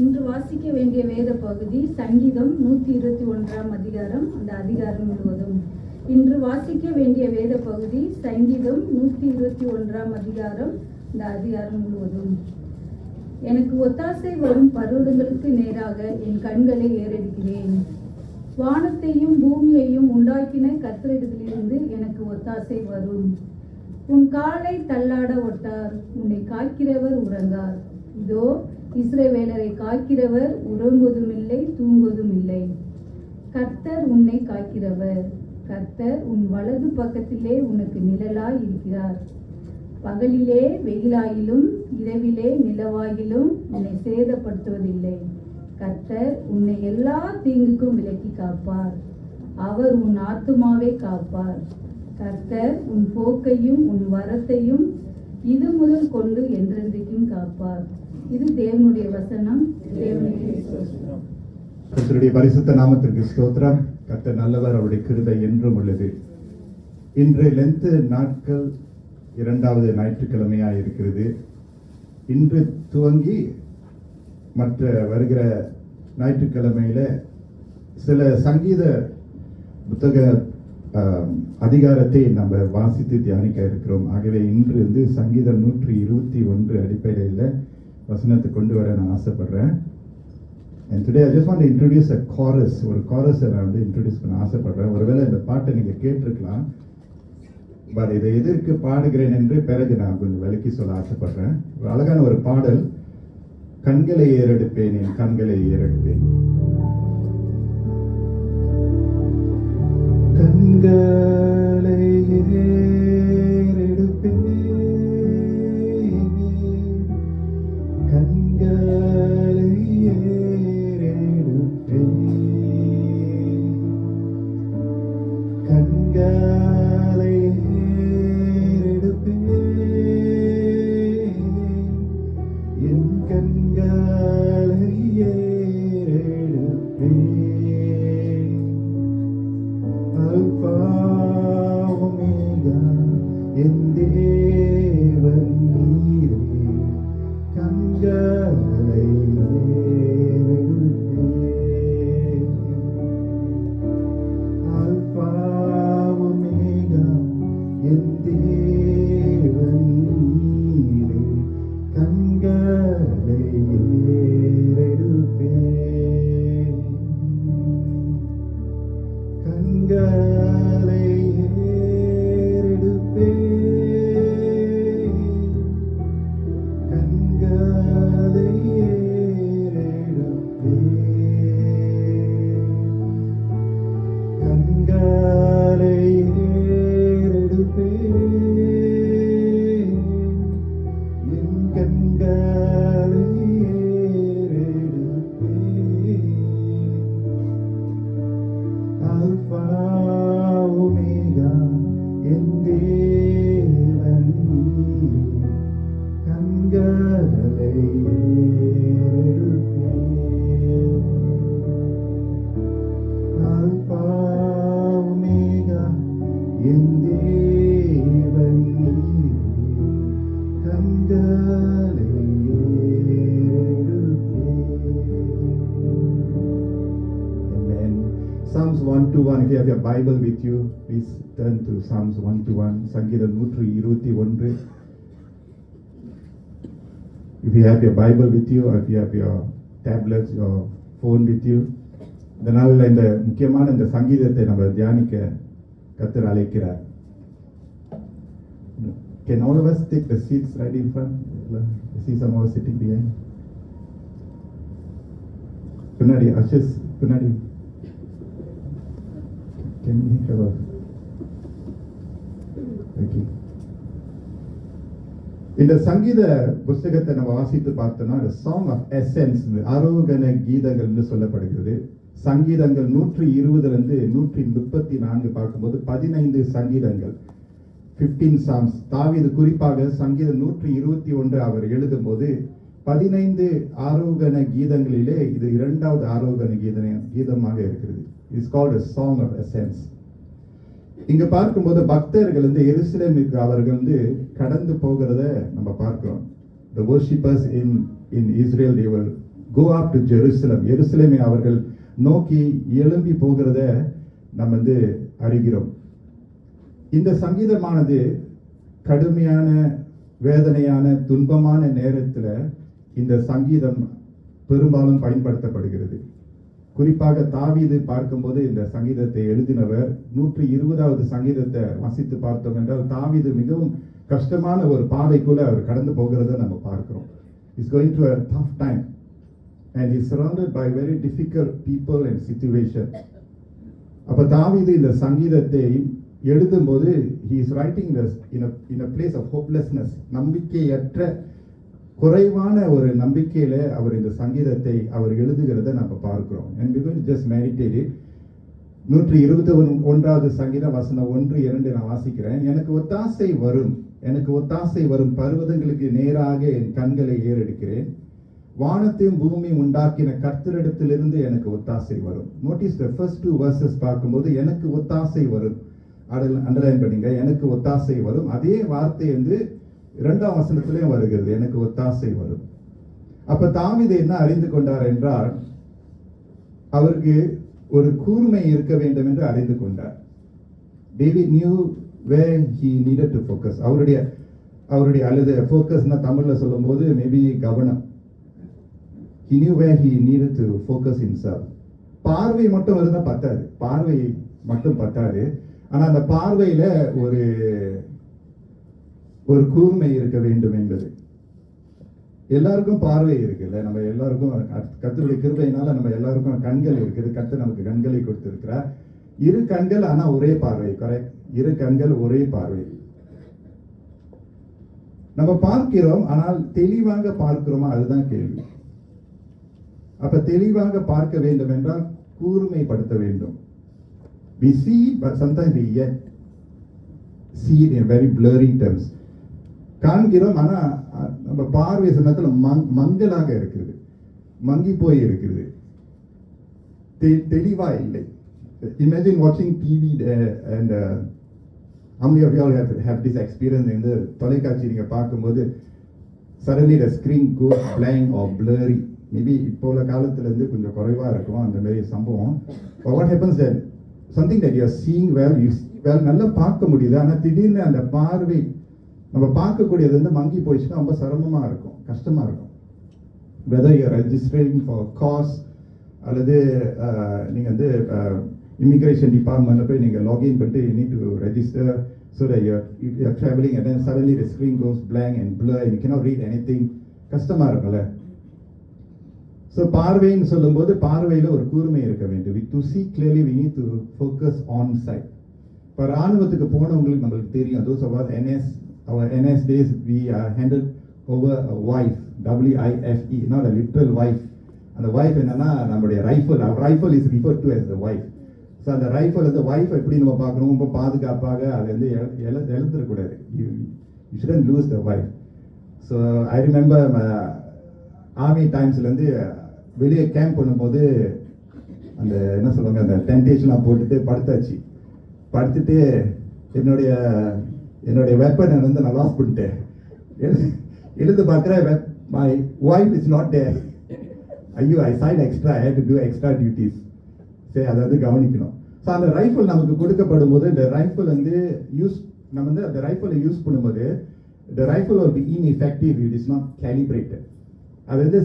இன்று வாசிக்க வேண்டிய வேத பகுதி சங்கீதம் 121 அதிகாரம், அந்த அதிகாரம் முழுவதும். இன்று வாசிக்க வேண்டிய வேத பகுதி சங்கீதம் 121 அதிகாரம், இந்த அதிகாரம் முழுவதும். எனக்கு ஒத்தாசை வரும் பர்வதங்களுக்கு நேராக என் கண்களை ஏறெடுக்கிறேன். வானத்தையும் பூமியையும் உண்டாக்கின கர்த்தரிடத்திலிருந்து எனக்கு ஒத்தாசை வரும். உன் காலை தள்ளாட ஒட்டார், உன்னை காக்கிறவர் உறங்கார். இதோ இஸ்ரவேலரை காக்கிறவர் உறங்குவதுமில்லை, தூங்குவதுமில்லை. கர்த்தர் உன்னை காக்கிறவர். கர்த்தர் உன் வலது பக்கத்திலே உனக்கு நிழலாய் இருக்கிறார். பகலிலே வெயிலாயிலும் இரவிலே நிலவாயிலும் உன்னை சேதப்படுத்துவதில்லை. கர்த்தர் உன்னை எல்லா தீங்குக்கும் விலக்கி காப்பார். அவர் உன் ஆத்துமாவை காப்பார். கர்த்தர் உன் போக்கையும் உன் வரத்தையும் இது முதல் கொண்டு என்றென்றைக்கும் காப்பார். இது தேவனுடைய வசனம். கர்த்தருடைய பரிசுத்த நாமத்திற்கு ஸ்தோத்திரம். கர்த்தர் நல்லவர், அவருடைய கிருபை என்றும் உள்ளது. இன்று லென்த் நாட்கள் 2வது ஞாயிற்றுக்கிழமையாக இருக்கிறது. இன்று துவங்கி மற்ற வருகிற ஞாயிற்றுக்கிழமையில சில சங்கீத புத்தக அதிகாரத்தை நம்ம வாசித்து தியானிக்க இருக்கிறோம். ஆகவே இன்று சங்கீதம் 121 அடிப்படையில் வசனத்தை கொண்டு வர நான் ஆசைப்படுறேன். And today I just want to introduce a chorus. ஒரு chorus-ஐ நான் இன்ட்ரோடியூஸ் பண்ண ஆசைப்படுறேன். ஒருவேளை இந்த பாட்டை நீங்கள் கேட்டிருக்கலாம், பட் இதை எதற்கு பாடுகிறேன் என்று பிறகு நான் கொஞ்சம் விளக்கி சொல்ல ஆசைப்படுறேன். ஒரு அழகான ஒரு பாடல். கண்களை ஏறெடுப்பேன், என் கண்களை ஏறெடுப்பேன். கண்களை ஏறெடுப்பேன், கண்களை ஏறெடுப்பேன், கண்களை ஏறெடுப்பேன், என் கண்களை ஏறெடுப்பேன். அல்பா ஒமேகா என் தேவன் நீரே, கண்களை ஏறெடுப்பேன். அல்பா ஒமேகா என் தேவன் நீரே, கண்களை ஏறெடுப்பேன். கண்களை ஏறெடுப்பேன், கண்களை ஏறெடுப்பேன், கண்களை ஏறெடுப்பேன், என் கண்களை ஏறெடுப்பேன். அல்பா ஒமேகா என் தேவன் நீரே, கண்களை ஏறெடுப்பேன். அல்பா ஒமேகா என் தேவன் நீரே, கண்களை ஏறெடுப்பேன். Psalms 121. If you have your Bible with you, please turn to Psalms 121. சங்கீதம் 121. If you have your Bible with you, or if you have your tablets or phone with you, இந்த நாளில் இந்த முக்கியமான இந்த சங்கீதத்தை நம்ம தியானிக்க கர்த்தர் அழைக்கிறார். Can all of us take the seats right in front? I see some of us sitting behind. பின்னாடி ushers பின்னாடி. Can we have a... Okay. இந்த சங்கீத புஸ்தகத்தை நம்ம வாசித்து பார்த்தோம்னா The Song of Ascents, ஆரோகண கீதங்கள்னு சொல்லப்படுகிறது. சங்கீதங்கள் 120 134 பார்க்கும்போது 15 சங்கீதங்கள், 15 Psalms. தாவீது குறிப்பாக சங்கீதம் 121 அவர் எழுதும்போது 15 ஆரோகண கீதங்களிலே இது 2வது ஆரோகண கீதமாக இருக்கிறது. It's called a Song of Ascents. இங்க பார்க்கும்போது பக்தர்கள் எருசலேமுக்கு அவர்கள் கடந்து போகிறத நம்ம பார்க்கிறோம். The worshippers in Israel, they will go up to Jerusalem. எருசலேமை அவர்கள் நோக்கி எழும்பி போகிறத நம்ம அறிகிறோம். இந்த சங்கீதமானது கடுமையான வேதனையான துன்பமான நேரத்தில் இந்த சங்கீதம் பெரும்பாலும் பயன்படுத்தப்படுகிறது. குறிப்பாக தாவீது பார்க்கும்போது இந்த சங்கீதத்தை எழுதினவர் 120வது சங்கீதத்தை வாசித்து பார்த்தோம் என்றால் தாவீது மிகவும் கஷ்டமான ஒரு பாதைக்குள்ள அவர் கடந்து போகிறத நம்ம பார்க்கிறோம். He's going through a tough time and he's surrounded by very difficult people and situation. அப்ப தாவீது இந்த சங்கீதத்தை எழுதும்போது he is writing this in a place of hopelessness. நம்பிக்கையற்ற குறைவான ஒரு நம்பிக்கையில அவர் இந்த சங்கீதத்தை அவர் எழுதுகிறத நம்ம பார்க்கிறோம். And we will just meditate it. 121வது சங்கீதம் வசனம் 1-2 நான் வாசிக்கிறேன். எனக்கு ஒத்தாசை வரும் பர்வதங்களுக்கு நேராக என் கண்களை ஏறெடுக்கிறேன். வானத்தையும் பூமியும் உண்டாக்கின கர்த்தரிடத்திலிருந்து எனக்கு ஒத்தாசை வரும். நோட்டீஸ் the first 2 verses பார்க்கும்போது எனக்கு ஒத்தாசை வரும், அண்டர்லைன் பண்ணுங்க, எனக்கு ஒத்தாசை வரும். அதே வார்த்தை 2ஆம் வசனத்திலே வருகிறது, எனக்கு ஒத்தாசை வரும். அப்ப தாவீது என்ன அறிந்து கொண்டார் என்றால் அவருக்கு ஒரு கூர்மை இருக்க வேண்டும் என்று அறிந்து கொண்டார். David knew where he needed to focus. அவருடைய அல்லது ஃபோக்கஸ்னா தமிழ்ல சொல்லும்போது மேபி கவனம். He knew where he needed to focus himself. பார்வை மட்டும் இருந்தா பத்தாது. ஆனா அந்த பார்வையில ஒரு கூர்மை இருக்க வேண்டும் என்பது. எல்லாருக்கும் பார்வை இருக்குல்ல, நம்ம எல்லாருக்கும் கர்த்தருடைய கிருபையினால நம்ம எல்லாருக்கும் கண்கள் இருக்குது. கர்த்தர் நமக்கு கண்களை கொடுத்திருக்கிறார். 2 கண்கள் ஆனா ஒரே பார்வை. கரெக்ட், 2 கண்கள் ஒரே பார்வை. நம்ம பார்க்கிறோம், ஆனால் தெளிவாக பார்க்கிறோமா, அதுதான் கேள்வி. அப்ப தெளிவாக பார்க்க வேண்டும் என்றால் கூர்மைப்படுத்த வேண்டும். We see, but sometimes we yet see it in very blurry terms. காண்கிறோம், ஆனா நம்ம பார்வை சமயத்துல மங்கலாக இருக்கிறது, மங்கி போய் இருக்கிறது, தெளிவா இல்லை. Imagine watching TV and how many of you all have this experience? இந்த தொலைக்காட்சி நீங்க பார்க்கும்போது suddenly the screen goes blank or blurry. Maybe இப்போ உள்ள காலத்துல கொஞ்சம் குறைவா இருக்கும் அந்த மாதிரி சம்பவம். But what happens then? Something that you are seeing well, நல்லா பார்க்க முடியுது, ஆனா திடீர்னு அந்த பார்வை நம்ம பார்க்கக்கூடியது மங்கி போயிடுச்சுன்னா ரொம்ப சிரமமா இருக்கும், கஷ்டமா இருக்கும். Whether you are registering for a course அல்லது நீங்க immigration department போய் நீங்க login பண்ணிட்டு you need to register so that you are traveling and then suddenly the screen goes blank and blur and you cannot read anything. கஷ்டமா இருக்கும்ல. So பார்வைன்னு சொல்லும்போது பார்வையில ஒரு கூர்மை இருக்க வேண்டும். To see clearly we need to focus on sight. இப்போ ராணுவத்துக்கு போனவங்களுக்கு நம்மளுக்கு தெரியும், those of us our NS days we handled over a wife, WIFE, not a literal wife. அந்த wife என்னன்னா நம்மளுடைய rifle. our rifle is referred to as the wife. So அந்த rifle wife எப்படி நம்ம பார்க்கணும், ரொம்ப பாதுகாப்பாக அதை எழுந்துடக்கூடாது. you shouldn't lose the wife. So I remember army டைம்ஸ்லேருந்து வெளியே கேம்ப் பண்ணும்போது அந்த என்ன சொல்லுவாங்க, அந்த டென்டேஷன்லாம் போட்டுட்டு படுத்துட்டு என்னுடைய வெப்பனை நான் லாஸ் பண்ணிட்டேன். எழுந்து பார்க்குறேன், my wife is not there. ஐயோ, I signed extra, I had to do extra duties. சரி, அதாவது கவனிக்கணும். ஸோ அந்த ரைஃபிள் நமக்கு கொடுக்கப்படும் போது இந்த ரைஃபிள் நம்ம அந்த ரைஃபிளை யூஸ் பண்ணும்போது the rifle will be ineffective if it is not calibrated. அது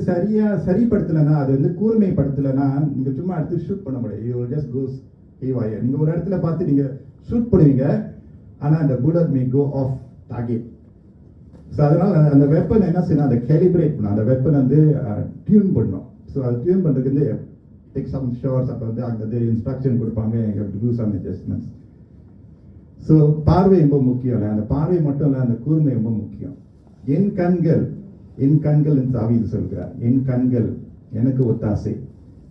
சரிப்படுத்தலைன்னா, அது கூர்மைப்படுத்தலைன்னா நீங்க சும்மா எடுத்து ஷூட் பண்ண முடியாது. you will just go haywire. நீங்க ஒரு இடத்துல பார்த்து நீங்க ஷூட் பண்ணுவீங்க, ஆனா அந்த bullet may go off target. So அதனால அந்த வெப்பன் என்ன செய்யணும், அதை கேலிபிரேட் பண்ணணும், அந்த வெப்பன் டியூன் பண்ணணும். ஸோ அது டியூன் பண்ணுறதுக்கு டேக் சம் ஷார்ட்ஸ். அப்போ அங்கே இன்ஸ்ட்ரக்ஷன் கொடுப்பாங்க, எங்களுக்கு டூ சம் அட்ஜஸ்ட்மெண்ட்ஸ். ஸோ பார்வை ரொம்ப முக்கியம் இல்லை, அந்த பார்வை மட்டும் இல்லை, அந்த கூர்மை ரொம்ப முக்கியம். என் கண்கள் என்று தாவீது சொல்கிறார், என் கண்கள் எனக்கு ஒத்தாசை.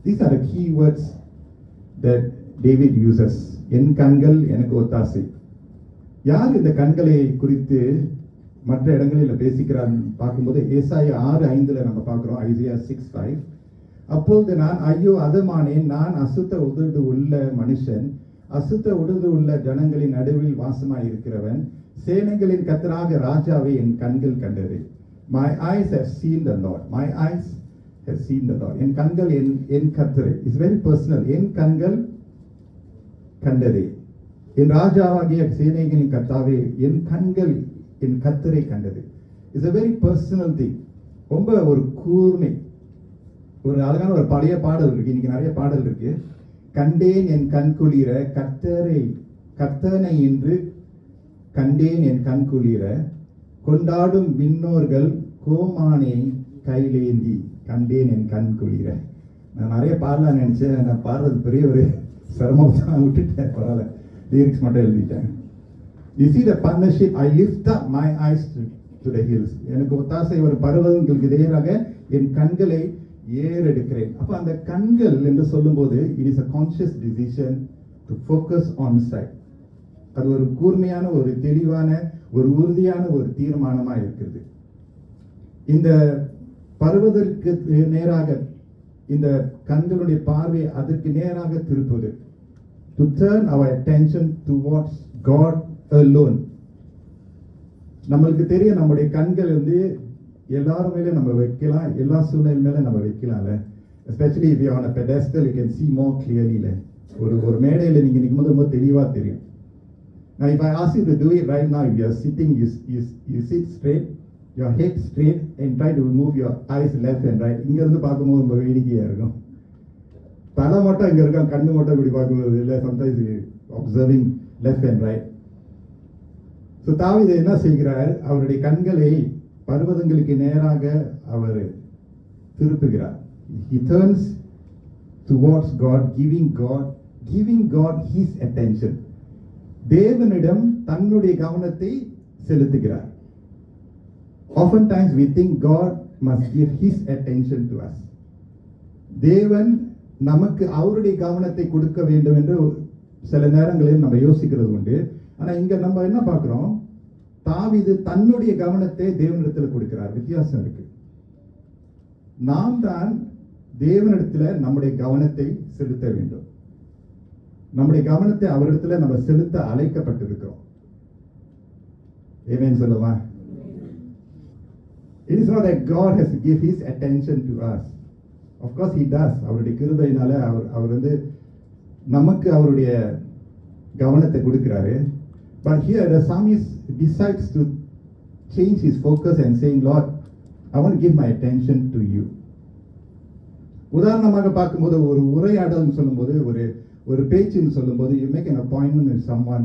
These are the key words that David uses. என் கண்கள் எனக்கு ஒத்தாசை. யார் இந்த கண்களை குறித்து மற்ற இடங்களில் பேசிக்கிறார் பார்க்கும்போது ஏசாயா 6:5 நம்ம பார்க்கிறோம். ஐசியா 6:5. அப்பொழுது நான் ஐயோ அதமானேன், நான் அசுத்த உதடு உள்ள மனுஷன், அசுத்த உடது உள்ள ஜனங்களின் நடுவில் வாசமாய் இருக்கிறவன், சேனைகளின் கர்த்தராக ராஜாவை என் கண்கள் கண்டது. My eyes have seen the Lord. My eyes has seen the Lord. என் கண்கள் என் கர்த்தரை. It's very personal. என் கண்கள் கண்டதே. என் ராஜாவாகிய சேனைகளின் கர்த்தாவே, என் கண்கள் என் கர்த்தரை கண்டது. It's a very personal thing. ரொம்ப ஒரு கூர்மை. ஒரு அழகான ஒரு பழைய பாடல் இருக்கு. இன்னைக்கு நிறைய பாடல் இருக்கு. கண்டேன் என் கண் குளிர கர்த்தனை என்று கண்டேன் என் கண் குளிர கொண்டாடும் விண்ணோர்கள் கோமானை கையிலேந்தி கண்டேன் என் கண் குளிர. நான் நிறைய பாடலாம் நினைச்சேன். நான் பாடுறது பெரிய ஒரு சிரமம் தான், விட்டுட்டேன். பரவாயில்ல, லிரிக்ஸ் மட்டும் எழுதிட்டேன். You see the partnership. I lift up my eyes to the hills. எனக்கு ஒத்தாசை ஒரு பர்வதங்களுக்கு நேராக என் கண்களை ஏறெடுக்கிறேன். அப்ப அந்த கண்கள் என்று சொல்லும்போது it is a conscious decision to focus on sight. அது ஒரு கூர்மையான, ஒரு தெளிவான, ஒரு உறுதியான ஒரு தீர்மானமா இருக்கிறது. இந்த பர்வதற்கு நேராக இந்த கண்களுடைய பார்வை அதற்கு நேராக திருப்புவது. To turn our attention towards God alone. நம்மளுக்கு தெரியும் நம்முடைய கண்கள் எல்லாரும் மேலே நம்ம வைக்கலாம், எல்லா சூழ்நிலை மேலே நம்ம வைக்கலாம்ல. Especially if you are on a pedestal you can see more clearly. ஒரு மேடையில் நீங்க நிக்கும்போது ரொம்ப தெளிவா தெரியும். Now if I ask you to do it right now, if you are sitting, you sit straight, your head straight and try to move your eyes left and right. இங்க இருந்து பார்க்கும்போது ரொம்ப வேடிக்கையா இருக்கும். தலை மட்டும் இங்க இருக்கும், கண்ணு மட்டும் இப்படி பார்க்கும்போது இல்லை. Sometimes observing left and right. So தாவீது என்ன செய்கிறார்? அவருடைய கண்களை பர்வதங்களுக்கு நேராக அவர் திருப்புகிறார். He turns towards God, giving God his attention. தேவனிடம் தன்னுடைய கவனத்தை செலுத்துகிறார். Oftentimes we think God must give his attention to us. தேவன் நமக்கு அவருடைய கவனத்தை கொடுக்க வேண்டும் என்று சில நேரங்களில் நம்ம யோசிக்கிறது உண்டு. ஆனா இங்க நம்ம என்ன பார்க்கிறோம்? தாவீது தன்னுடைய கவனத்தை தேவனிடத்தில் கொடுக்கிறார். வித்தியாசம் இருக்கு. நாம் தான் தேவனிடத்துல நம்முடைய கவனத்தை செலுத்த வேண்டும். நம்முடைய கவனத்தை அவரிடத்துல நம்ம செலுத்த அழைக்கப்பட்டிருக்கிறோம். ஆமென் சொல்லுமா? It is not that God has to give his attention to us. Of course he does. அவருடைய கிருபையினால அவர் நமக்கு அவருடைய கவனத்தை கொடுக்கிறாரு. But here the psalmist decides to change his focus and saying, Lord, I want to give my attention to you. உதாரணமாக பார்க்கும்போது ஒரு உரையாடல் சொல்லும்போது, ஒரு பேச்சுன்னு சொல்லும்போது, you make an appointment with someone.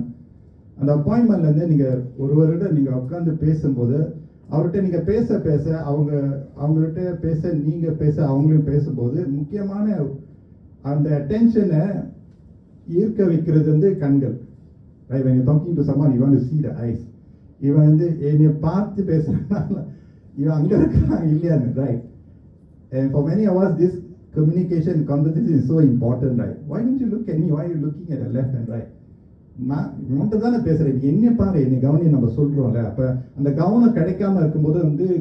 அந்த அப்பாயின்மெண்ட்ல இருந்து நீங்க ஒருவரோட நீங்க உட்கார்ந்து பேசும்போது அவர்கிட்ட நீங்க பேச அவங்ககிட்ட பேச நீங்க பேச அவங்களையும் பேசும்போது முக்கியமான அந்த அட்டென்ஷனை ஈர்க்க வைக்கிறது கண்கள். Right, when you're talking to someone, you want to see the eyes. இவன் என்னை பார்த்து பேசுறதுனால இவன் அங்க இருக்கான் இல்லையான்னு, right? And for many of us, this conversation is so important, right? Why don't you look at me? Why are you looking at the left and right? நான் இவன்கிட்ட தானே பேசுறேன், என்ன பாரு, என்னை கவனி நம்ம சொல்றோம்ல. அப்ப அந்த கவனம் கிடைக்காம இருக்கும்போது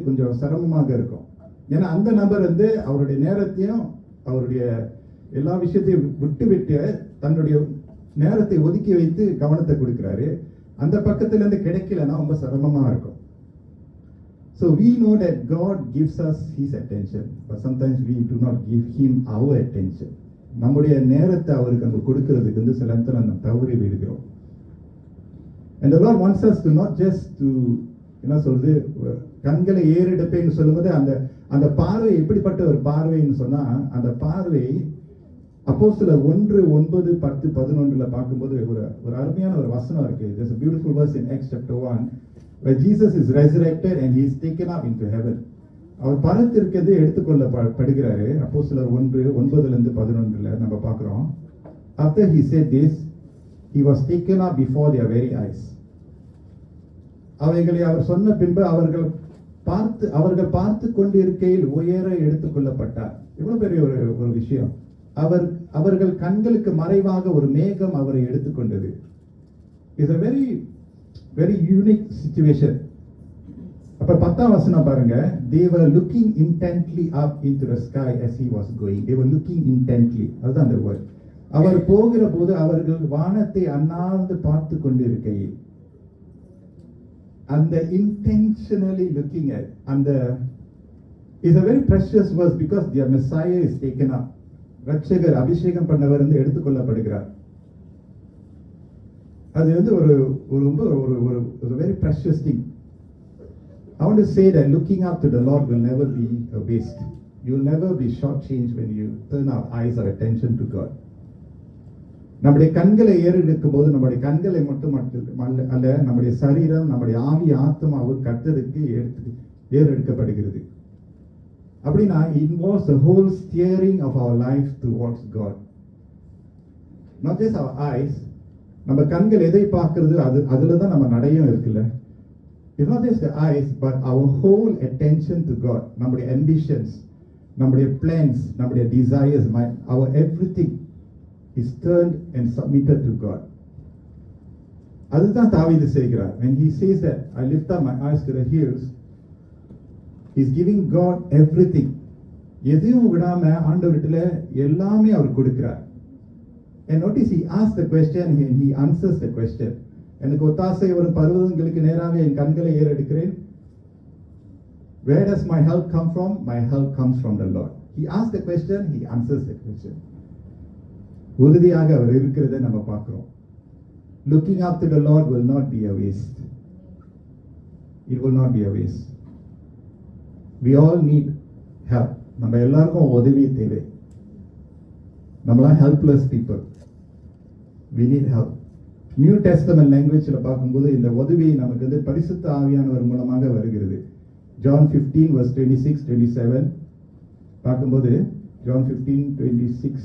கொஞ்சம் சிரமமாக இருக்கும். ஏன்னா அந்த நபர் அவருடைய நேரத்தையும் அவருடைய எல்லா விஷயத்தையும் விட்டு தன்னுடைய நேரத்தை ஒதுக்கி வைத்து கவனத்தை கொடுக்கிறாரு. அந்த பக்கத்துல இருந்து கிடைக்கலன்னா ரொம்ப சிரமமா இருக்கும். So we know that God gives us his attention, but sometimes we do not give him our attention. நம்முடைய நேரத்தை அவருக்கு நம்ம கொடுக்கிறதுக்கு சில நேரத்துல நம்ம தவறி விடுகிறோம். And the Lord wants us to not just to என்ன சொல்றது, கண்களை ஏறெடுப்பேன்னு சொல்லும்போது அந்த பார்வை எப்படிப்பட்ட ஒரு பார்வைன்னு சொன்னா, அந்த பார்வை அப்போஸ்தலர் 1:9-10-11 பார்க்கும்போது ஒரு அருமையான ஒரு வசனம் இருக்கு. There's a beautiful verse in Acts chapter 1 where Jesus is resurrected and he is taken up into heaven. அவர் பரத்திற்கு எடுத்துக்கொள்ளப்படுகிறாரு. அப்போஸ்தலர் 1:9-11 நம்ம பார்க்கிறோம். After he said this, he was taken up before their very eyes. அவைகளை அவர் சொன்ன பின்பு அவர்கள் பார்த்து கொண்டு இருக்கையில் உயர எடுத்துக்கொள்ளப்பட்டார். இவ்வளவு பெரிய ஒரு விஷயம். அவர்கள் கண்களுக்கு மறைவாக ஒரு மேகம் அவரை எடுத்துக்கொண்டது. It's a very very unique situation. அப்ப 10ஆம் வசனம் பாருங்க. They were looking intently up into the sky as he was going. They were looking intently. அதுதான் அந்த word. அவர் போகிற போது அவர்கள் வானத்தை அண்ணாந்து பார்த்து கொண்டிருக்கையில், அந்த intentionally looking at, அந்த is a very precious verse because their Messiah is taken up. ரட்சகர் அபிஷேகம் பண்ணவர் வந்து எடுத்துக்கொள்ளப்படுகிறார். அது வந்து ஒரு ரொம்ப ஒரு very precious thing. I want to say that looking up to the Lord will never be a waste. You will never be shortchanged when you turn our eyes or attention to God. நம்முடைய கண்களை ஏறெடுக்கும் போது நம்முடைய கண்களை மட்டும் அல்ல, நம்முடைய சரீரம், நம்முடைய ஆவி, ஆத்மாவும் கர்த்தருக்கு ஏறெடுக்கப்படுகிறது. அப்படின்னா it involves the whole steering of our life towards God. Not just our eyes. நம்ம கண்கள் எதை பார்க்கிறது அதுல தான் நம்ம நடையும் இருக்குல்ல. It's not just the eyes, but our whole attention to God. நம்முடைய ambitions, நம்முடைய plans, நம்முடைய desires, our everything is turned and submitted to God. அதுதான் தாவீது செய்கிறார். When he says that I lift up my eyes to the hills, he's giving God everything. எதையும் விடாம ஆண்டவரிடத்துல எல்லாமே அவர் கொடுக்கிறார். And notice he asked the question and he answers the question. எனக்கு ஒத்தாசை வரும் பர்வதங்களுக்கு நேராக என் கண்களை ஏறெடுக்கிறேன். Where does my help come from? My help comes from the Lord. He asked the question, he answers the question. உறுதியாக அவர் இருக்கிறதை நம்ம பார்க்கிறோம். Looking up to the Lord will not be a waste. It will not be a waste. We all need help. நம்ம எல்லாருக்கும் உதவி தேவை. நம்மளாம் helpless people. We need help. New testament லாங்குவேஜ்ல பார்க்கும்போது இந்த உதவி நமக்கு வந்து பரிசுத்த ஆவியானவர் மூலமாக வருகிறது. John 15:26-27 பார்க்கும்போது John 15:26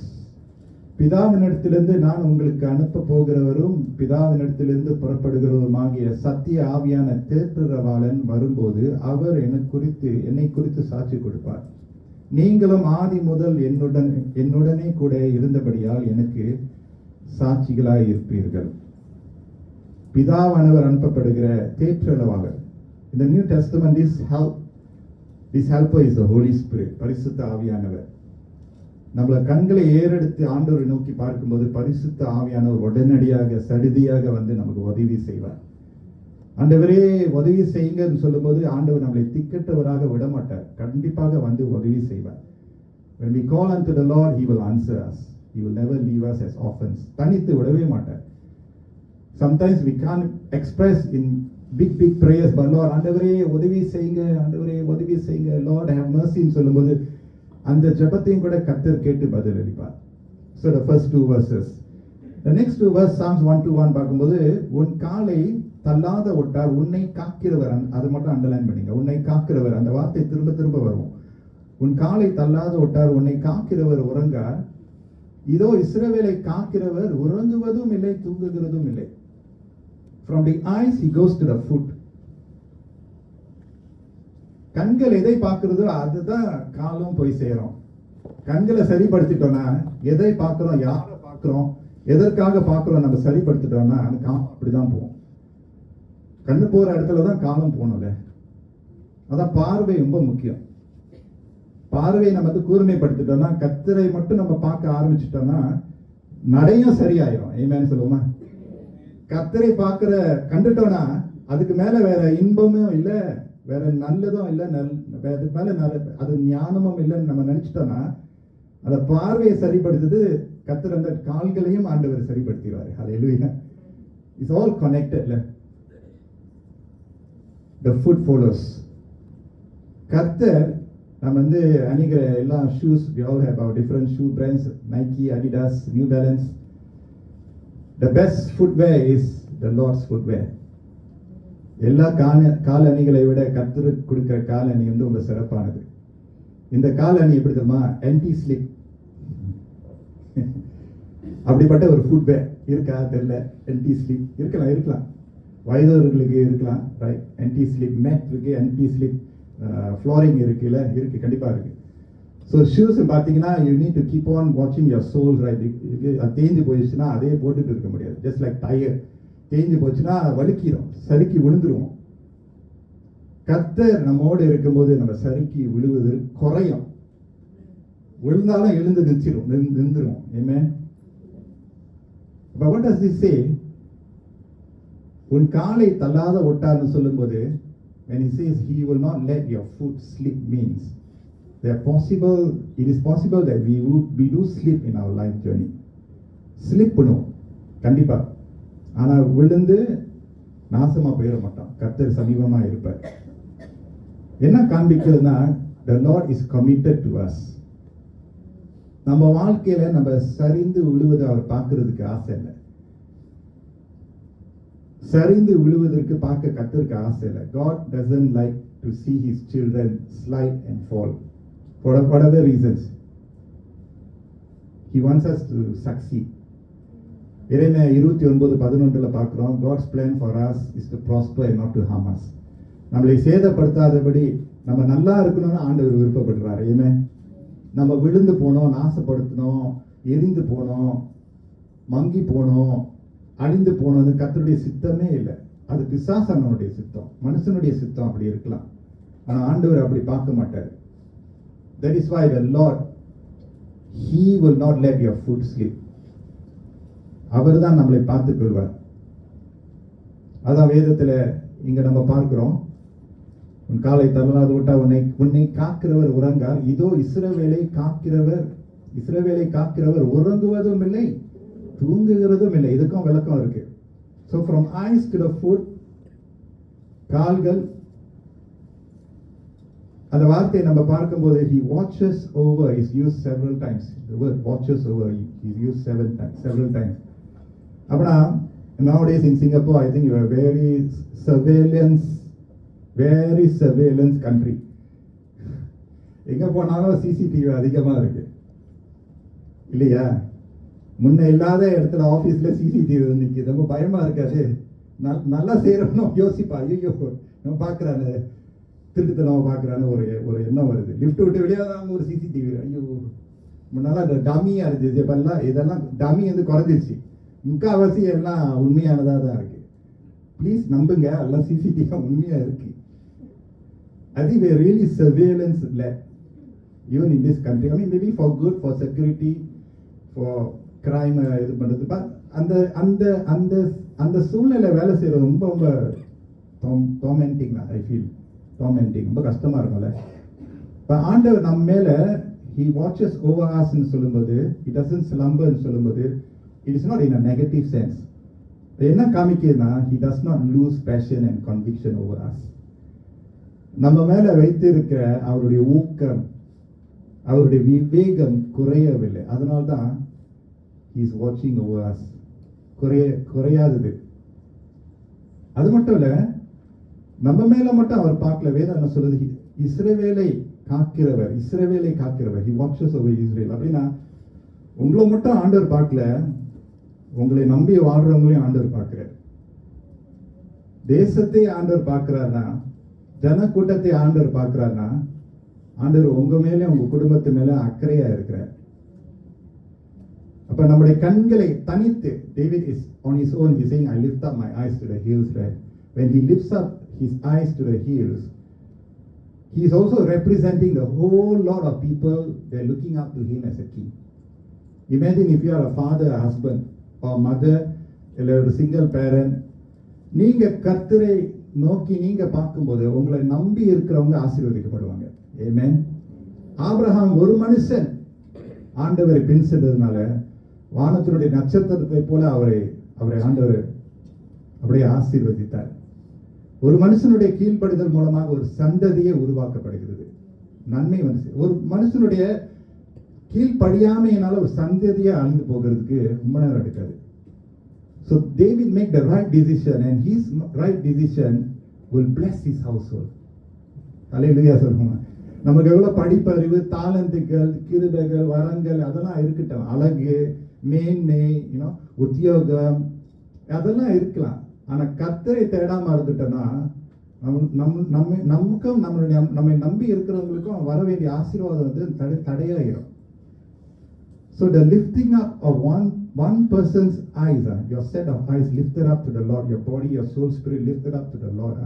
பிதாவினிடத்திலிருந்து நான் உங்களுக்கு அனுப்ப போகிறவரும் பிதாவினிடத்திலிருந்து புறப்படுகிறவருமாகிய சத்திய ஆவியான தேற்றரவாளன் வரும்போது அவர் என்னை குறித்து சாட்சி கொடுப்பார். நீங்களும் ஆதி முதல் என்னுடனே கூட இருந்தபடியால் எனக்கு சாட்சிகளாய் இருப்பீர்கள். பிதாவானவர் அனுப்பப்படுகிற தேற்றரவாளர். In the New Testament, this helper is the Holy Spirit, பரிசுத்த ஆவியானவர். நம்மள கண்களை ஏறெடுத்து ஆண்டவரை நோக்கி பார்க்கும்போது பரிசுத்த ஆவியானவர் உடனடியாக சடுதியாக வந்து நமக்கு உதவி செய்வார். ஆண்டவரே உதவி செய்யுங்கன்னு சொல்லும்போது ஆண்டவர் நம்மளை திக்கட்டவராக விட மாட்டார். கண்டிப்பாக வந்து உதவி செய்வார். When we call unto the Lord, He will answer us. He will never leave us as orphans. தனித்து விடவே மாட்டார். Sometimes we can't express in big prayers, but Lord, ஆண்டவரே உதவி செய்யுங்க, ஆண்டவரே உதவி செய்யுங்க, Lord have mercy ன்னு சொல்லும்போது அந்த ஜெபத்தையும் கூட கர்த்தர் கேட்டு பதில் அளிப்பார். So the first two verses. The next two verses, Psalms 1:1 பார்க்கும்போது உன் காலை தள்ளாத ஒட்டார் உன்னை காக்கிறவர், அது மட்டும் அண்டர்லைன் பண்ணிங்க. உன்னை காக்கிறவர், அந்த வார்த்தை திரும்ப திரும்ப வரும். உன் காலை தள்ளாத ஒட்டார் உன்னை காக்கிறவர் உறங்கார். இதோ இஸ்ரவேலை காக்கிறவர் உறங்குவதும் இல்லை தூங்குகிறதும் இல்லை. From the eyes he goes to the foot. கண்கள் எதை பார்க்கிறதோ அதுதான் காலும் போய் சேரும். கண்களை சரிப்படுத்திட்டோம்னா எதை பார்க்கிறோம், யாரை பார்க்கிறோம், எதற்காக பார்க்கிறோம் நம்ம சரிப்படுத்திட்டோம்னா அந்த காலம் அப்படிதான் போகும். கண்ணு போற இடத்துல தான் காலம் போகணும்ல. அதான் பார்வை ரொம்ப முக்கியம். பார்வையை நம்ம வந்து கூர்மைப்படுத்திட்டோம்னா, கர்த்தரை மட்டும் நம்ம பார்க்க ஆரம்பிச்சிட்டோம்னா நடையும் சரியாயிரும். ஆமென் சொல்லுவோமா? கர்த்தரை பார்க்கிற கண்டுட்டோம்னா அதுக்கு மேல வேற இன்பமும் இல்லை, வேற நல்லதும் இல்லை, அதுக்கு மேல அது ஞானமும் இல்லைன்னு நம்ம நினைச்சிட்டோம்னா அந்த பார்வையை சரிப்படுத்துது. கர்த்தர் அந்த கால்களையும் ஆண்டவர் சரிப்படுத்திடுவாரு. ஹல்லேலூயா. இட்ஸ் ஆல் கனெக்டட்ல. The foot follows. கர்த்தர் நம்ம வந்து அணிகிற எல்லா shoes, we all have our different shoe brands, Nike, Adidas, New Balance. The best footwear is the Lord's footwear. எல்லா கால் அணிகளை விட கர்த்தருக்கு கொடுக்கிற கால் அணி வந்து ரொம்ப சிறப்பானது. இந்த கால் அணி எப்படி தெரியுமா? Anti slip. அப்படிப்பட்ட ஒரு ஃபுட்வேர் இருக்கா தெரியல. ஆன்டி ஸ்லிப் இருக்கலாம், வயதவர்களுக்கு இருக்கலாம். ரைட், ஆன்டி ஸ்லிப் மேட் இருக்கு, ஆன்டி ஸ்லிப் ஃப்ளோரிங் இருக்குல்ல, இருக்கு, கண்டிப்பா இருக்கு. ஸோ ஷூஸ் பார்த்தீங்கன்னா you need to keep on வாட்சிங் யுவர் சோல். ரைட், அது தேஞ்சு போயிடுச்சுன்னா அதே போட்டுட்டு இருக்க முடியாது. ஜஸ்ட் லைக் டயர் தேஞ்சு போச்சுன்னா வழுக்கிறோம், சறுக்கி விழுந்துருவோம். கர்த்தர் நம்மோடு இருக்கும்போது நம்ம சறுக்கி விழுவது குறையும். விழுந்தாலும் எழுந்து நின்றுரும். ஆமென். But what does this say? உன் காலை தள்ளாத ஒட்டார்னு சொல்லும்போது when he says he will not let your foot slip means it is possible that we do slip in our life journey. Slip பண்ணுவோம் கண்டிப்பா. ஆனா விழுந்து நாசமா போயிட மாட்டோம். கர்த்தர் சமீபமா இருப்பார். என்ன காண்பிக்கிறதுனா the Lord is committed to us. நம்ம வாழ்க்கையில நம்ம சரிந்து விழுவதை அவர் பார்க்கிறதுக்கு ஆசை இல்லை. சரிந்து விழுவதற்கு பார்க்க கர்த்தருக்கு ஆசை இல்லை. God doesn't like to see his children slide and fall for whatever reasons. He wants us to succeed. எரேமியா 29:11 பார்க்கிறோம், God's plan for us is to prosper and not to harm us. நம்மளை சேதப்படுத்தாதபடி நம்ம நல்லா இருக்கணும்னு ஆண்டவர் விருப்பப்படுறாரு. ஏமே நம்ம விழுந்து போனோம், நாசப்படுத்தணும், எரிந்து போனோம், மங்கி போனோம், அழிந்து போனோம்னு கர்த்தருடைய சித்தமே இல்லை. அது பிசாசானவனுடைய சித்தம், மனுஷனுடைய சித்தம் அப்படி இருக்கலாம். ஆனா ஆண்டவர் அப்படி பார்க்க மாட்டார். That is why the Lord, he will not let your foot slip. அவர் தான் நம்மளை பார்த்துக் கொள்வார். அதான் வேதத்துல இங்க நம்ம பார்க்கிறோம், உன் காலை தள்ளாது விட்டா உன்னை காக்கிறவர் உறங்கார். இதோ இஸ்ரவேலை காக்கிறவர் உறங்குவதும் இல்லை, தூங்குகிறதும் இல்லை. இதுக்கும் விளக்கம் இருக்கு. So from eyes to the foot, கால்கள், அந்த வார்த்தையை நம்ம பார்க்கும்போது he watches over is used several times. The word watches over is used several times. அப்பனா nowadays in Singapore I think you are very surveillance country. எங்க போனாலும் CCTV அதிகமா இருக்கு இல்லையா? முன்ன இல்லாத இடத்துல ஆபீஸ்ல சிசிடிவி நிக்குது. ரொம்ப பயமா இருக்காது. நல்லா செய்யறோம் யோசிப்பா, ஐயோ நம்ம பாக்குறானு, திருட்டுத்தனமா பாக்குறான்னு ஒரு எண்ணம் வருது. லிப்ட் விட்டு வெளியாதாங்க ஒரு சிசிடிவி. ஐயோ முன்னால டம்மியா இருந்துச்சு, இப்பெல்லாம் இதெல்லாம் டம்மி வந்து குறைஞ்சிருச்சு. முக்கால்வாசி எல்லாம் உண்மையானதா தான் இருக்கு. ப்ளீஸ் நம்புங்க, எல்லாம் சிசிடிவி உண்மையா இருக்கு. I think we are really surveillance led even in this country. I mean maybe for good, for security, for crime இது பண்றது. பட் அந்த சூழ்நிலை வேலை செய்யறது ரொம்ப tormenting. I feel tormenting. ரொம்ப கஷ்டமா இருக்கும்ல. but ஆண்டவர் நம்ம மேல he watches over us ன்னு சொல்லும்போது, he doesn't slumber ன்னு சொல்லும்போது, it is not in a negative sense. என்ன காமிக்குதுன்னா he does not lose passion and conviction over us. நம்ம மேல வைத்திருக்கிற அவருடைய ஊக்கம், அவருடைய விவேகம் குறையவில்லை. அதனால்தான் he is watching over us. குறையாதது. அது மட்டும் இல்ல, நம்ம மேல மட்டும் அவர் பார்க்கல. வேதம் என்ன சொல்லுது? இஸ்ரவேலை காக்கிறவர் he watches over Israel. அப்படின்னா உங்களை மட்டும் ஆண்டவர் பார்க்கல, உங்களை நம்பி வாழ்றவங்களையும் ஆண்டவர் பார்க்கிறார். தேசத்தை ஆண்டவர் பார்க்கிறார்னா, ஜன கூட்டத்தை ஆண்டவர் பார்க்கிறார்னா, ஆண்டவர் உங்க மேல உங்க குடும்பத்து மேல அக்கறையா இருக்கிறார். அப்ப நம்முடைய கண்களை தனித்து, David is on his own, he is saying, I lift up my eyes to the hills. Right? When he lifts up his eyes to the hills, he is also representing the whole lot of people. They are looking up to him as a king. Imagine if you are a father, a husband or mother, or a single parent. நீங்க கர்த்தரை நோக்கி நீங்க பார்க்கும்போது உங்களை நம்பி இருக்கிறவங்க ஆசீர்வதிக்கப்படுவாங்க. ஆமென். Abraham ஒரு மனுஷன் ஆண்டவரை பின் சென்றதுனால வானத்தினுடைய நட்சத்திரத்தை போல அவரை ஆண்டவர் அப்படியே ஆசீர்வதித்தார். ஒரு மனுஷனுடைய கீழ்ப்படிதல் மூலமாக ஒரு சந்ததியே உருவாக்கப்படுகிறது. நன்மை வந்து ஒரு மனுஷனுடைய கீழ்ப்படியாமையினால ஒரு சந்ததியை அழிந்து போகிறதுக்கு ரொம்ப நேரம் எடுக்காது. So David make the right decision, and his right decision will bless his household. Hallelujah சொல்லுங்க. நமக்கு எவ்வளவு படிப்பறிவு, தாளந்துகள், கிருபைகள், வரங்கள் அதெல்லாம் இருக்கட்டும், அழகு, மேன்மை, உத்தியோகம் அதெல்லாம் இருக்கலாம். ஆனா கர்த்தரை தேடாம இருந்துட்டோம்னா நமக்கும் நம்மை நம்பி இருக்கிறவங்களுக்கும் வர வேண்டிய ஆசீர்வாதம் வந்து தடையாயிரும். So the lifting up of one person's eyes, your set of eyes lifted up to the Lord, your body, your soul, spirit lifted up to the Lord.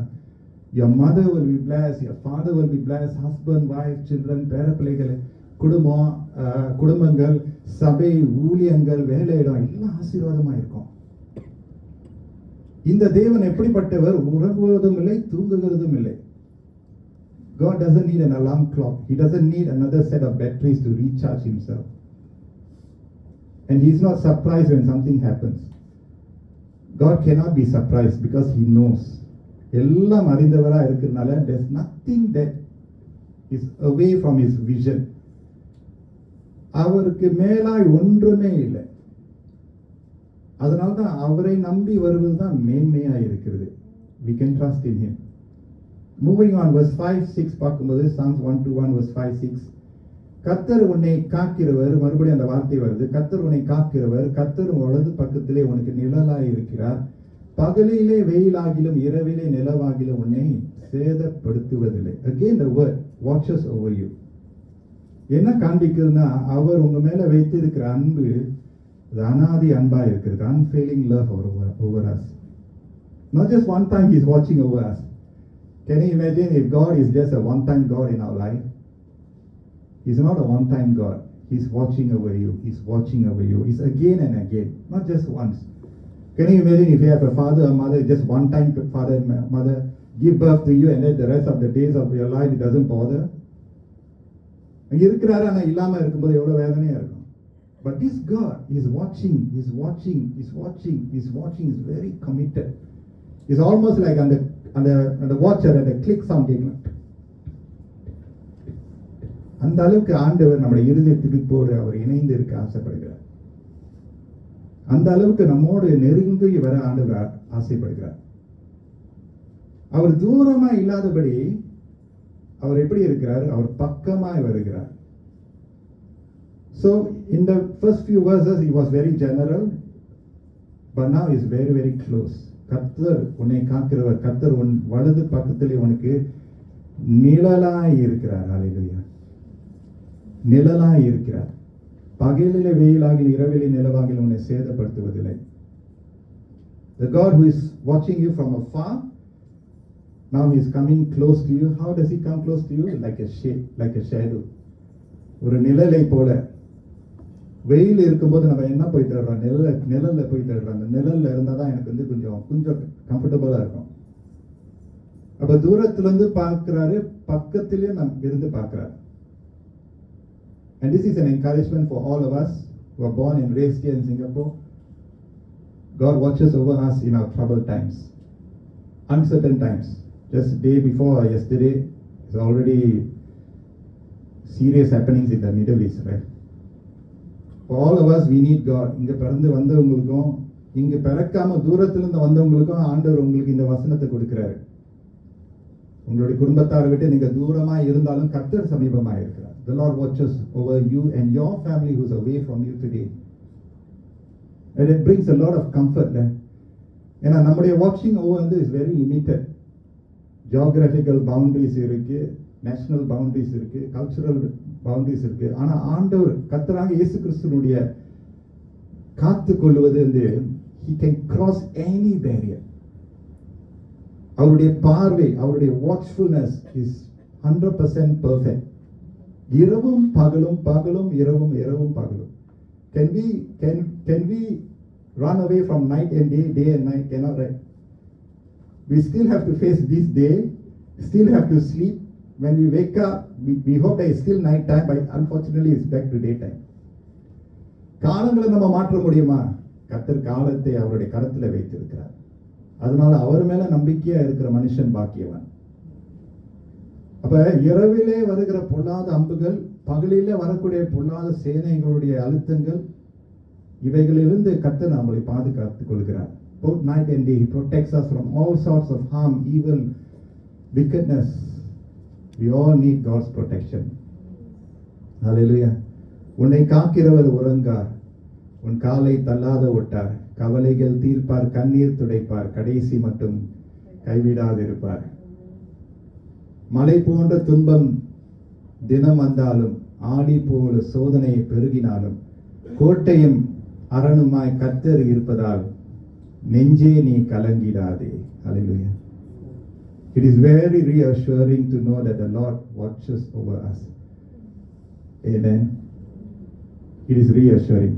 Your mother will be blessed, your father will be blessed, husband, wife, children, பேரப்பிள்ளைகள், குடும்பங்கள், சபை, ஊழியங்கள், வேலையிடம் எல்லாம் ஆசீர்வாதமா இருக்கும். இந்த தேவன் எப்படிப்பட்டவர்? உறங்குவதும் இல்லை, தூங்குகிறதும் இல்லை. God doesn't need an alarm clock. He doesn't need another set of batteries to recharge himself. And he's not surprised when something happens. God cannot be surprised because he knows. எல்லாம் அறிந்தவரா இருக்கிறதுனால there's nothing that is away from his vision. அவருக்கு மேலாய் ஒன்றுமே இல்லை. அதனால்தான் அவரை நம்பி வருவது தான் மேன்மையா இருக்கிறது. We can trust in him. Moving on, verse 5-6 பார்க்கும்போது Psalms 121 verse 5-6, கர்த்தர் உன்னை காக்கிறவர், மறுபடியும் அந்த வார்த்தை வருது, கர்த்தர் உன்னை காக்கிறவர், கர்த்தர் வலது பக்கத்திலே உனக்கு நிழலாய் இருக்கிறார், பகலிலே வெயிலாகிலும் இரவிலே நிலவாகிலும் உன்னை சேதப்படுத்துவதில்லை. Again the word watches over you. என்ன காண்பிக்குதுன்னா, அவர் உங்க மேல வைத்திருக்கிற அன்பு அனாதி அன்பா இருக்கிறது. Unfailing love over us. Not just one time he is watching over us. Can you imagine if God is just a one-time God in our life? He's not a one-time God. He's watching over you. He's watching over you. It's again and again, not just once. Can you imagine if you have a father or mother, just one time father and mother give birth to you, and then the rest of the days of your life it doesn't bother? இருக்கிறாரு ஆனா இல்லாம இருக்கும்போது எவ்வளவு வேதனையா இருக்கும். But this God is watching, is watching, is watching, is watching, is very committed. It's almost like அந்த watcher அந்த click sound கேட்கலாம். அந்த அளவுக்கு ஆண்டவர் நம்முடைய இருதயத்துக்கு போடு அவர் இணைந்து இருக்க ஆசைப்படுகிறார். அந்த அளவுக்கு நம்மோடு நெருங்கி வர ஆண்டவர் ஆசைப்படுகிறார். அவர் தூரமா இல்லாதபடி அவர் எப்படி இருக்கிறார்? அவர் பக்கமாய் வருகிறார். So in the first few verses he was very general, but now he is very very close. கர்த்தர் உன்னை காக்கிறவர், கர்த்தர் உன் வலது பக்கத்திலே உனக்கு நிழலாய் இருக்கிறார். ஹல்லேலூயா. நிழலாய் இருக்கிறார். பகலிலே வெயிலாகில் இரவிலே நிலவாகில் உன்னை சேதப்படுத்துவதில்லை. The God who is watching you from afar, now he is coming close to you. How does he come close to you? Like a shade, like a shadow. ஒரு நிழலை போல. வெயில் இருக்கும்போது நம்ம என்ன போய் தேடுறோம்? நிழல்ல போய் தேடுறோம். அந்த நிழல்ல இருந்தா தான் எனக்கு வந்து கொஞ்சம் கம்ஃபர்டபுளா இருக்கும். அப்ப தூரத்துல இருந்து பார்க்கிறாரு, பக்கத்திலே நம்ம இருந்து பார்க்கிறாரு. And this is an encouragement for all of us who are born and raised here in Singapore. God watches over us in our troubled times, uncertain times. Just day before yesterday, it's already serious happenings in the Middle East, right? For all of us, we need God. இங்க பிறந்து வந்தவங்களுக்கும் இங்க பிறக்காம தூரத்திலிருந்து வந்தவங்களுக்கும் ஆண்டவர் உங்களுக்கு இந்த வசனத்தை கொடுக்கிறாரு. உங்களுடைய குடும்பத்தாரை விட்டு நீங்க தூரமா இருந்தாலும் கர்த்தர் சமீபமா இருக்கிறார். The Lord watches over you and your family who's away from you today. And it brings a lot of comfort. ஏன்னா நம்முடைய வாட்சிங் ஓவர் வந்து is very limited. Geographical boundaries இருக்கு, நேஷனல் பவுண்டரிஸ் இருக்கு, கல்ச்சுரல் பவுண்டரிஸ் இருக்கு. ஆனா ஆண்டவர் கர்த்தராக இயேசு கிறிஸ்துனுடைய காத்து கொள்வது வந்து he can cross any barrier. அவருடைய பார்வை, அவருடைய வாட்ச்ஃபுல்னஸ் இஸ் 100% perfect. இரவும் பகலும், பகலும் இரவும், இரவும் பகலும். Can we run away from night and day, day and night? Cannot, right? We still have to face this day, still have to sleep. When we wake up, we hope that it's still night time, but unfortunately it's back to daytime. காலங்களை நம்ம மாற்ற முடியுமா? கர்த்தர் காலத்தை அவருடைய கரத்துல வைத்திருக்கிறார். அதனால அவர் மேல நம்பிக்கையா இருக்கிற மனுஷன் பாக்கியவன். அப்ப இரவிலே வருகிற பொல்லாத அம்புகள், பகலிலே வரக்கூடிய பொல்லாத சேனைகளுடைய அழுத்தங்கள், இவைகளிலிருந்து கர்த்தர் நம்மளை பாதுகாத்துக் கொள்கிறார். Both night and day he protects us from all sorts of harm, evil, wickedness. We all need God's protection. Hallelujah. உன்னை காக்கிறவர் உறங்கார், உன் காலை தள்ளாத விட்டார், கவலைகள் தீர்ப்பார், கண்ணீர் துடைப்பார், கடைசி மட்டும் கைவிடாதிருப்பார். மலை போன்ற துன்பம் தினம் வந்தாலும், ஆடி போல சோதனை பெருகினாலும், கோட்டையும் அரணுமாய் கர்த்தர் இருப்பதால் நெஞ்சே நீ கலங்கிடாதே. Hallelujah. It is very reassuring to know that the Lord watches over us. Amen. It is reassuring.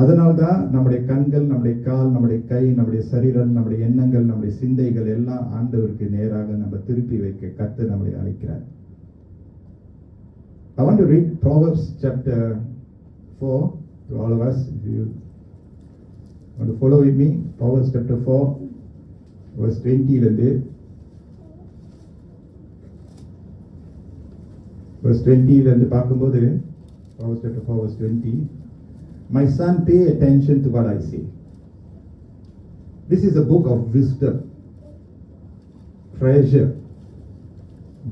அதனால்தான் நம்முடைய கண்கள், நம்முடைய கால், நம்முடைய கை, நம்முடைய சரீரம், நம்முடைய எண்ணங்கள், நம்முடைய சிந்தைகள் எல்லாம் ஆண்டவருக்கு நேராக நம்ம திருப்பி வைக்க கர்த்தர் நம்மளை அழைக்கிறார். I want to read Proverbs chapter 4 to all of us. If you want to follow with me, Proverbs chapter 4 verse 20 இலிருந்து verse 20 இலிருந்து பார்க்கும்போது, Proverbs chapter 4 verse 20, my son, pay attention to what I say. This is a book of wisdom, treasure,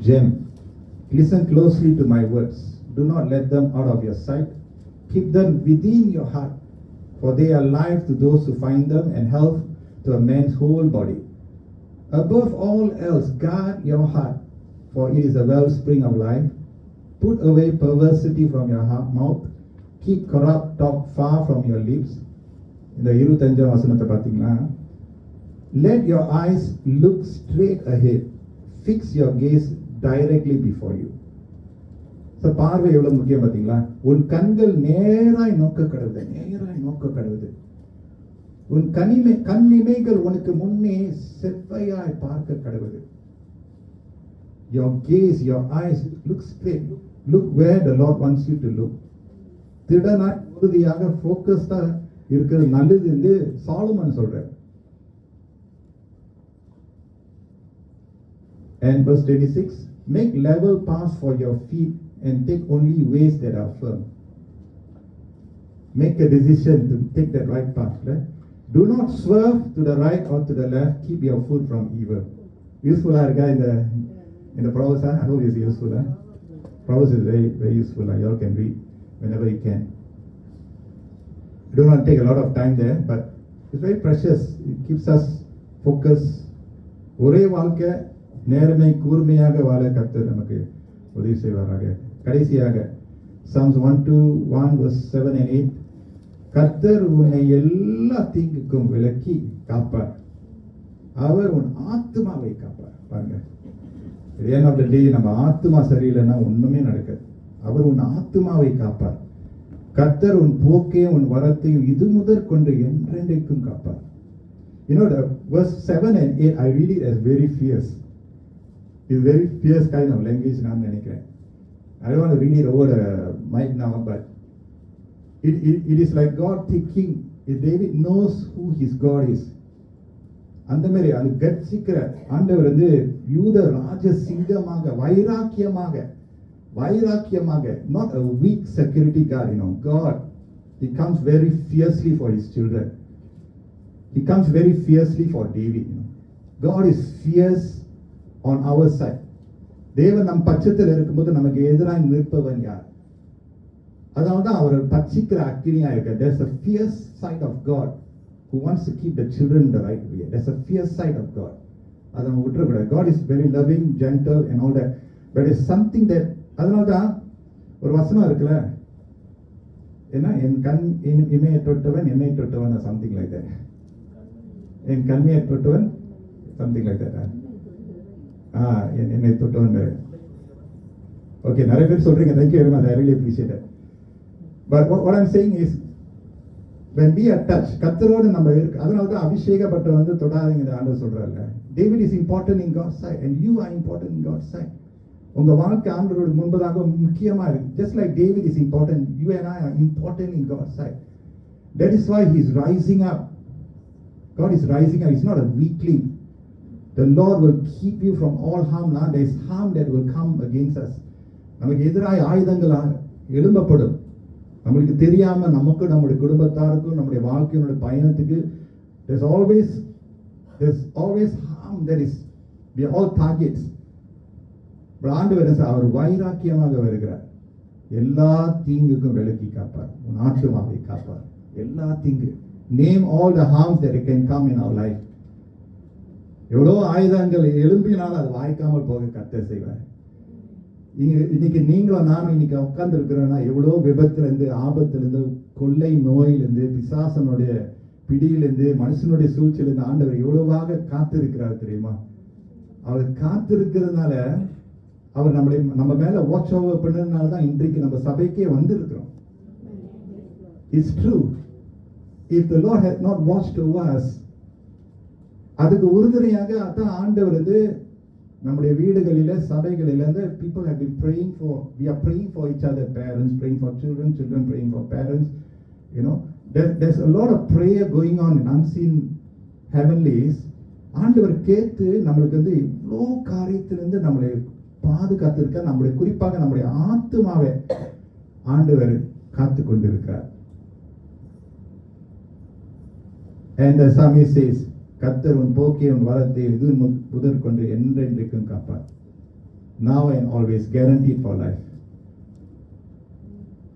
gem. Listen closely to my words. Do not let them out of your sight. Keep them within your heart, for they are life to those who find them and health to a man's whole body. Above all else, guard your heart, for it is a wellspring of life. Put away perversity from your mouth. Keep corrupt talk far from your lips. இந்த 25 வசனத்தை பார்த்தீங்கன்னா, let your eyes look straight ahead. Fix your gaze directly before you. So பார்வை எவ்வளவு முக்கியம் பார்த்தீங்களா? உன் கண்கள் நேராய் நோக்க கடவுது, நேராய் நோக்க கடவுது. உன் கண்ணிமைகள் உனக்கு முன்னே செவ்வையாய் பார்க்க கடவுது. Your gaze, your eyes look straight. Look where the Lord wants you to look. திடனாய் உறுதியாக ஃபோக்கஸ்டா இருக்கிறது நல்லது என்று சாலமன் சொல்றார். And verse 26, make level paths for your feet and take only ways that are firm. Make a decision to take that right path. Right? Do not swerve to the right or to the left. Keep your foot from evil. Useful guy in the Proverbs. I hope it's useful. Proverbs is very, very useful. You all can read whenever you can. I don't want to take a lot of time there, but it's very precious. It keeps us focused. ஒரே வாழ்க்கை நேர்மை கூர்மையாக வாழ கர்த்தர் நமக்கு உதவி செய்வாராக. கடைசியாக Psalms 121 verse 7 and 8, கர்த்தர் உன்னை எல்லா தீங்குக்கும் விலக்கி காப்பார், அவர் உன் ஆத்துமாவை காப்பார். பாருங்க, end of the day நம்ம ஆத்துமா சரியில்லைன்னா ஒண்ணுமே நடக்காது. அவர் உன் ஆத்துமாவை காப்பார். கர்த்தர் உன் போக்கையும் உன் வரத்தையும் இது முதற் கொண்டு என்றென்றைக்கும் காப்பார். You know, the verse 7 and 8, I read it as very fierce. It's very fierce kind of language நான் நினைக்கிறேன். I don't want to read it over the mic now, but it is like God thinking, if David knows who his God is, அந்த மாதிரி அது கட்சிக்கிற ஆண்டவர் வந்து யூத ராஜ சிங்கமாக வைராக்கியமாக, not a weak security guard, God, he comes very fiercely for his children. He comes very fiercely for David. God is fierce on our side. தேவன் நம் பட்சத்தில் இருக்கும்போது நமக்கு எதிராக நிற்பவன் யார்? அதனால்தான் அவர் பட்சிக்கிற அக்கினியா இருக்க. There's a fierce side of God who wants to keep the children the right way. There's a fierce side of God. அதை நம்ம விட்டுறக்கூடாது. God is very loving, gentle and all that. But it's something that, அதனால்தான் ஒரு வசனம் இருக்குல்ல, ஏன்னா என் கண் இமையை தொட்டவன் என்னை தொட்டவன், something like that. N கண்மையை தொட்டவன், something like that. என்னை தொட்டவன். ஓகே, நிறைய பேர் சொல்றீங்க. Thank you very much. I really appreciate it. But what I'm saying is, when we are touched, கர்த்தரோடு நம்ம இருக்கு. அதனால்தான் அபிஷேகப்பட்டவன் வந்து தொடாதீங்க ஆண்டவர் சொல்றாருல்ல. David is important in God's sight and you are important in God's sight. உங்க வாழ்க்கை ஆண்டவரோடு முன்பதாக முக்கியமா இருக்கு. Just like David is important, you and I are important in God's sight. That is why he is rising up. God is rising up. He's not a weakling. The Lord will keep you from all harm. Now there is harm that will come against us. நமக்கு எதிராக ஆயுதங்கள் எழும்பப்படும். நமக்கு தெரியாம நமக்கு, நம்முடைய குடும்பத்தாருக்கும், நம்முடைய வாழ்க்கையினுடைய பயணத்துக்கு there's always harm that is, we are all targets. ஆண்டவர் அவர் வைராக்கியமாக வருகிறார். எல்லா தீங்குக்கும் விலக்கி காப்பார், உன் ஆத்துமாவை காப்பார். எல்லா தீங்கு, name all the harms that can come in our life. எவ்வளோ ஆயுதங்கள் எழும்பினாலும் அது வாய்க்காமல் போக கர்த்தர் செய்வார். இன்னைக்கு நீங்களும் நானும் இன்னைக்கு உட்கார்ந்து இருக்கிறோம்னா எவ்வளோ விபத்திலிருந்து, ஆபத்திலிருந்து, கொள்ளை நோயிலிருந்து, பிசாசனுடைய பிடியிலிருந்து, மனுஷனுடைய சூழ்ச்சியிலிருந்து ஆண்டவர் எவ்வளவாக காத்திருக்கிறார் தெரியுமா? அவர் காத்திருக்கிறதுனால, அவர் நம்ம மேல வாட்ச் ஓவர் பண்ணதுனால தான் இன்றைக்கு நம்ம சபைக்கே வந்திருக்கிறோம். It's true. if the Lord has not watched over us, அதுக்கு உறுதுணையாக அதான் ஆண்டவர் வந்து நம்முடைய வீடுகளில சபைகளில இருந்து people have been praying for, we are praying for each other, parents praying for children, children praying for parents, you know, there's a lot of prayer going on in unseen heavenlies. ஆண்டவர் கேட்டு நம்மளுக்கு வந்து இவ்வளோ காரியத்திலிருந்து நம்மளை பாதுகாத்திருக்க, நம்முடைய குறிப்பாக நம்முடைய ஆத்துமாவை ஆண்டவர் காத்து கொண்டிருக்கிறார். And the psalmist says, கர்த்தர் உன் போக்கை உன் வரத்தை இது முதற் கொண்டு என்றென்றைக்கும் காப்பார். Now and always, guaranteed for life.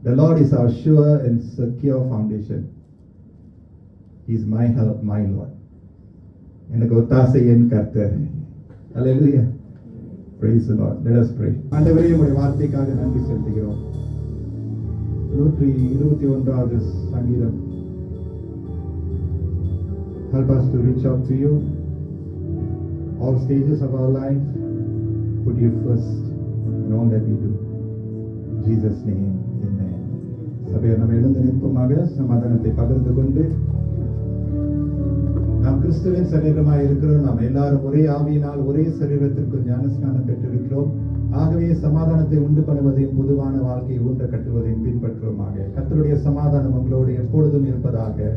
The Lord is our sure and secure foundation. He is my help, my Lord. எனக்கு ஒத்தாசை என் கர்த்தர். Hallelujah. Praise the Lord. Let us pray. ஆண்டவரே, உம்முடைய வார்த்தைக்காக நன்றி செலுத்துகிறோம். 121வது சங்கீதம். Help us to reach out to you. All stages of our life, put you first in all that we do. In Jesus' name, amen. சபையை நம்ம எழுந்து நிற்போமாக சமாதானத்தை பகிர்ந்து கொண்டு, நாம் கிறிஸ்துவின் சரீரமாய் இருக்கிறோம். நாம் எல்லாரும் ஒரே ஆவியினால் ஒரே சரீரத்திற்கு ஞானஸ்நானம் பெற்றிருக்கிறோம். ஆகவே சமாதானத்தை உண்டு பண்ணுவதையும் பொதுவான வாழ்க்கையை ஊன்ற கட்டுவதையும் பின்பற்றுவோமாக. கர்த்தருடைய சமாதானம் உங்களோடு எப்பொழுதும் இருப்பதாக.